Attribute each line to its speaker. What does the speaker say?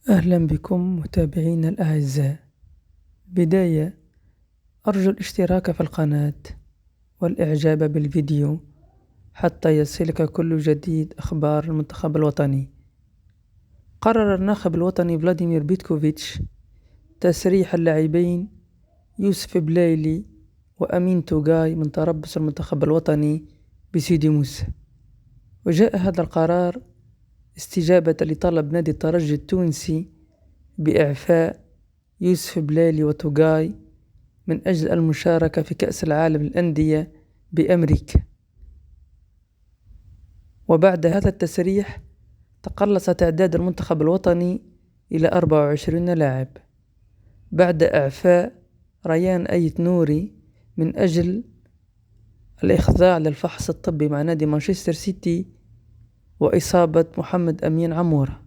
Speaker 1: أهلا بكم متابعينا الأعزاء. بداية أرجو الاشتراك في القناة والإعجاب بالفيديو حتى يصلك كل جديد أخبار المنتخب الوطني. قرر الناخب الوطني فلاديمير بيتكوفيتش تسريح اللاعبين يوسف بلايلي وأمين توغاي من تربص المنتخب الوطني بسيدي موسى، وجاء هذا القرار استجابة لطلب نادي الترجي التونسي بإعفاء يوسف بلايلي وتوغاي من أجل المشاركة في كأس العالم للأندية بأمريكا. وبعد هذا التسريح تقلص تعداد المنتخب الوطني إلى 24 لاعب بعد إعفاء ريان أيت نوري من أجل الإخضاع للفحص الطبي مع نادي مانشستر سيتي وإصابة محمد أمين عمورة.